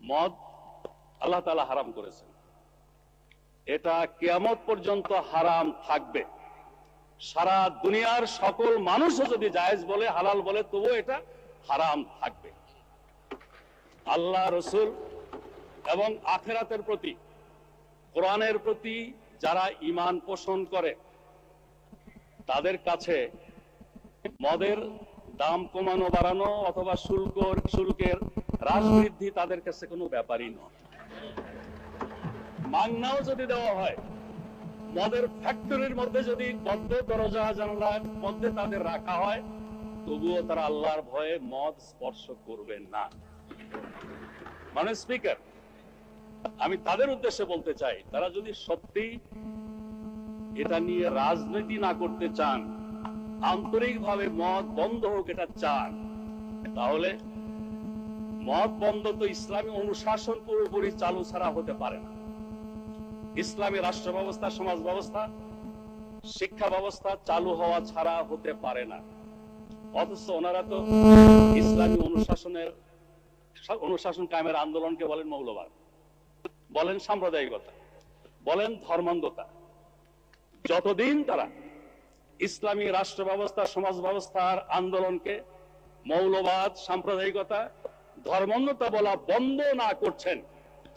মদ আল্লাহ তাআলা হারাম করেছেন, এটা কিয়ামত পর্যন্ত হারাম থাকবে। সারা দুনিয়ার সকল মানুষও যদি জায়েজ বলে, হালাল বলে, তবুও এটা হারাম থাকবে। আল্লাহ, রসুল এবং আখিরাতের প্রতি, কোরআনের প্রতি যারা ঈমান পোষণ করে তাদের কাছে মদের দাম কমানো বাড়ানো অথবা শুল্কের হ্রাস বৃদ্ধি তাদের কাছে কোনো ব্যাপারই নয়। মাংনাও যদি দেওয়া হয়, মদের ফ্যাক্টরির মধ্যে যদি বদ্ধ দরজা জানালার মধ্যে তাদের রাখা হয়, তবুও তারা আল্লাহর ভয়ে মদ স্পর্শ করবেন না। মানে স্পিকার, আমি তাদের উদ্দেশ্যে বলতে চাই, তারা যদি সত্যি এটা নিয়ে রাজনীতি না করতে চান, আন্তরিকভাবে মদ বন্ধ হোক এটা চান, তাহলে মদ বন্ধ তো ইসলামী অনুশাসন পুরোপুরি চালু ছাড়া হতে পারে না। ইসলামী রাষ্ট্র ব্যবস্থা, সমাজ ব্যবস্থা, শিক্ষা ব্যবস্থা চালু হওয়া ছাড়া হতে পারে না। অথচ ওনারা তো ইসলামী অনুশাসন কায়েমের আন্দোলনকে বলেন মৌলবাদ, বলেন সাম্প্রদায়িকতা, বলেন ধর্মান্ধতা। যতদিন তারা ইসলামী রাষ্ট্র ব্যবস্থা, সমাজ ব্যবস্থার আন্দোলনকে মৌলবাদ, সাম্প্রদায়িকতা, ধর্মান্ধতা বলা বন্ধ না করছেন,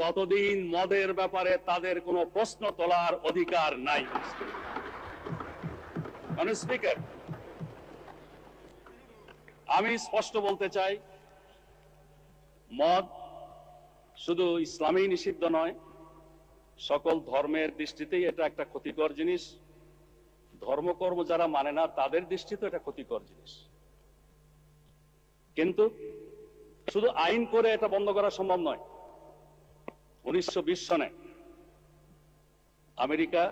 ততদিন মদের ব্যাপারে তাদের কোনো প্রশ্ন তোলার অধিকার নাই। মানে স্পিকার, আমি স্পষ্ট বলতে চাই, মদ শুধু ইসলামেই নিষিদ্ধ নয়, সকল ধর্মের দৃষ্টিতেই এটা একটা ক্ষতিকর জিনিস। ধর্মকর্ম যারা মানে না তাদের দৃষ্টিতে এটা ক্ষতিকর জিনিস। কিন্তু শুধু আইন করে এটা বন্ধ করা সম্ভব নয়। 1920 সনে আমেরিকা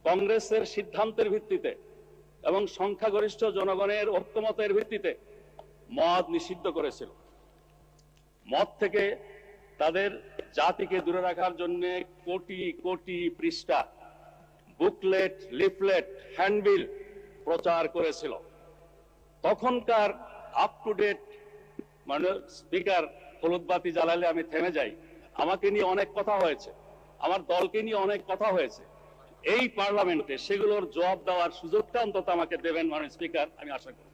কংগ্রেসের সিদ্ধান্তের ভিত্তিতে এবং সংখ্যাগরিষ্ঠ জনগণের ঐক্যমতের ভিত্তিতে মদ নিষিদ্ধ করেছিল। মদ থেকে তাদের জাতিকে দূরে রাখার জন্য কোটি কোটি পৃষ্ঠা বুকলেট, লিফলেট, হ্যান্ডবিল প্রচার করেছিল। তখনকার আপ টু ডেট, মানে স্পিকার, হলুদ বাতি জ্বালালে আমি থেমে যাই। আমাকে নিয়ে অনেক কথা হয়েছে, আমার দলকে নিয়ে অনেক কথা হয়েছে এই পার্লামেন্টে, সেগুলোর জবাব দেওয়ার সুযোগটা অন্তত আমাকে দেবেন মানে স্পিকার, আমি আশা করি।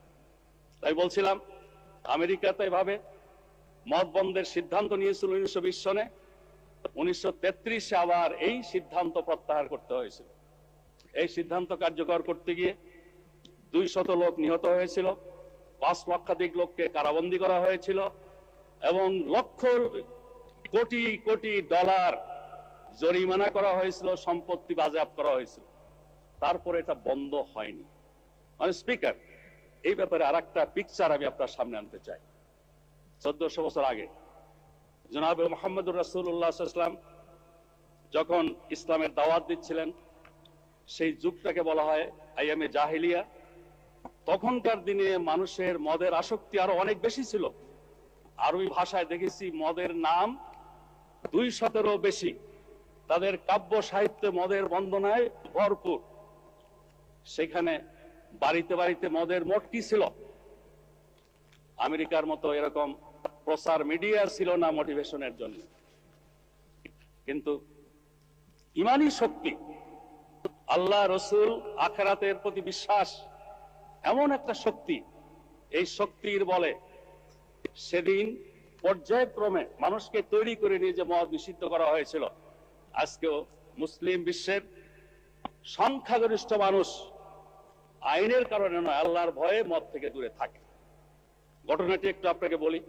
তাই বলছিলাম, আমেরিকাতে এভাবে মদ বন্ধের সিদ্ধান্ত নিয়েছিল 1920 সনে। 1933-এ আবার এই সিদ্ধান্ত প্রত্যাহার করতে হয়েছিল। এই সিদ্ধান্ত কার্যকর করতে গিয়ে 200 লোক নিহত হয়েছিল, 5 লক্ষাধিক লোককে কারাবন্দী করা হয়েছিল এবং লক্ষ কোটি কোটি ডলার জরিমানা করা হয়েছিল, সম্পত্তি বাজেয়াপ্ত করা হয়েছিল। তারপরে এটা বন্ধ হয়নি। মানে স্পিকার, এই ব্যাপারে আরেকটা পিকচার আমি আপনার সামনে আনতে চাই। 1400 বছর আগে জনাবে মুহাম্মদুর রাসূলুল্লাহ সাল্লাল্লাহু আলাইহি ওয়াসাল্লাম যখন ইসলামের দাওয়াত দিচ্ছিলেন, সেই যুগটাকে বলা হয় আইয়ামে জাহিলিয়া। তখনকার দিনে মানুষের মদের আসক্তি আরো অনেক বেশি ছিল। আরবি ভাষায় দেখেছি মদের নাম 200-এরও বেশি। তাদের কাব্য সাহিত্যে মদের বন্দনায় ভরপুর। সেখানে বাড়িতে বাড়িতে মদের মটকি ছিল। আমেরিকার মতো এরকম প্রচার মিডিয়া ছিল না মোটিভেশনের জন্য। কিন্তু ইমানি শক্তি, আল্লাহ, রসুল, আখিরাতের প্রতি বিশ্বাস এমন একটা শক্তি, এই শক্তির বলে সেদিন পর্যায়ক্রমে মানুষকে তৈরি করে নিয়ে যে মদ নিষিদ্ধ করা হয়েছিল। আজকেও মুসলিম বিশ্বের সংখ্যাগরিষ্ঠ মানুষ আইনের কারণে নয়, আল্লাহর ভয়ে মদ থেকে দূরে থাকে। ঘটনাটি একটু আপনাকে বলি।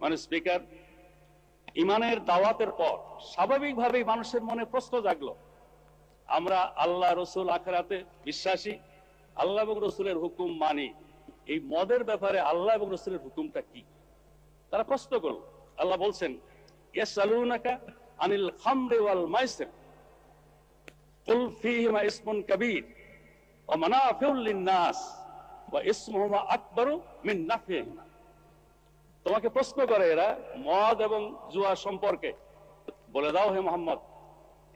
মানে স্পিকার, ইমানের দাওয়াতের পর স্বাভাবিকভাবেই মানুষের মনে প্রশ্ন জাগলো, আমরা আল্লাহ, রসুল, আখিরাতে বিশ্বাসী, আল্লাহ এবং রসুলের হুকুম মানি, এই মদের ব্যাপারে আল্লাহ এবং রসুলের হুকুমটা কি? তারা প্রশ্ন করল। আল্লাহ বলছেন, ইয়াসআলুনাকা আনিল খামরি ওয়াল মাইসির কুল ফীহিমা ইসমুন কাবীর ওয়া মানাফিউল লিন-নাস ওয়া ইসমুহুমা আকবারু মিন নাফইহিমা। তোমাকে প্রশ্ন করে এরা মদ এবং জুয়া সম্পর্কে। বলে দাও হে মুহাম্মদ,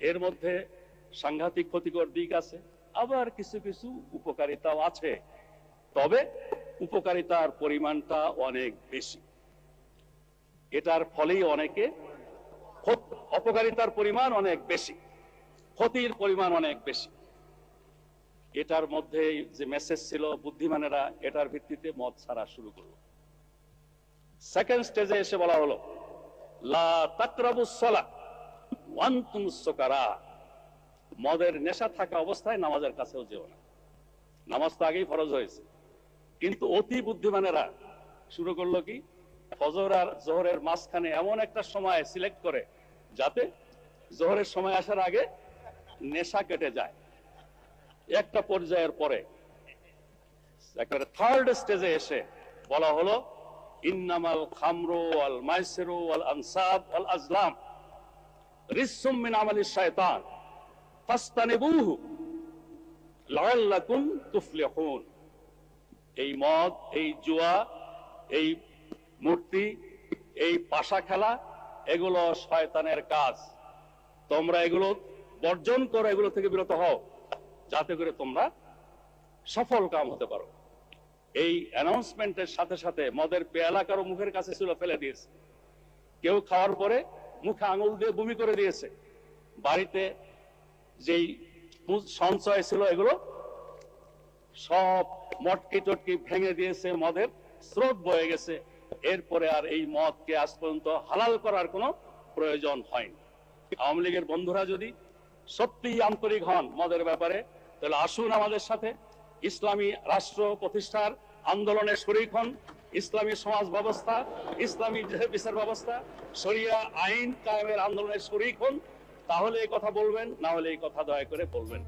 এর মধ্যে সাংঘাতিক ক্ষতিকর দিক আছে, আবার কিছু কিছু উপকারিতাও আছে, তবে উপকারিতার পরিমাণটা অনেক বেশি। এটার ফলেই অনেকে অপকারিতার পরিমাণ অনেক বেশি, ক্ষতির পরিমাণ অনেক বেশি। এটার মধ্যে যে মেসেজ ছিল, বুদ্ধিমানেরা এটার ভিত্তিতে মদ ছাড়া শুরু করলো। সেকেন্ড স্টেজে এসে বলা হলো, লা তাকরাবুস সালাহ ওয়া আনতুম সুকারা, মদের নেশা থাকা অবস্থায় নামাজের কাছেও যেও না। নামাজ তো আগেই ফরজ হয়েছে, কিন্তু অতি বুদ্ধিমানেরা শুরু করলো কি, ফজর আর জোহরের মাঝখানে এমন একটা সময় সিলেক্ট করে যাতে জোহরের সময় আসার আগে নেশা কেটে যায়। একটা পর্যায়ের পরে একেবারে থার্ড স্টেজে এসে বলা হলো, ইন্নামাল খামরু ওয়াল মাইসিরু ওয়াল আনসাব ওয়াল আজলাম রিজসুম মিন আমালিশ শায়তান ফাসতানিবুহু লাআল্লাকুম তুফলিহুন। এই মদ, এই জুয়া, এই মূর্তি, এই পাশা খেলা, এগুলো শয়তানের কাজ। তোমরা এগুলো বর্জন করো, এগুলো থেকে বিরত হও, যাতে করে তোমরা সফল কাম হতে পারো। এই অ্যানাউন্সমেন্টের সাথে সাথে মদের পেয়ালা কারো মুখের কাছে ছিল, ফেলে দিয়েছে। কেউ খাওয়ার পরে মুখে আঙুল দিয়ে বমি করে দিয়েছে। বাড়িতে যেই সঞ্চয় ছিল এগুলো সব মটকি টটকি ভেঙে দিয়েছে, মদের স্রোত বয়ে গেছে। এরপরে আর এই মদকে আজ পর্যন্ত হালাল করার কোনো প্রয়োজন হয়নি। আওয়ামী লীগের বন্ধুরা যদি সত্যিই আন্তরিক হন মদের ব্যাপারে, তাহলে আসুন আমাদের সাথে ইসলামী রাষ্ট্র প্রতিষ্ঠার আন্দোলনে শরীক হন। ইসলামী সমাজ ব্যবস্থা, ইসলামী বিচার ব্যবস্থা, শরিয়া আইন কায়েমের আন্দোলনে শরীক হন। তাহলে এই কথা বলবেন, না হলে এই কথা দয়া করে বলবেন।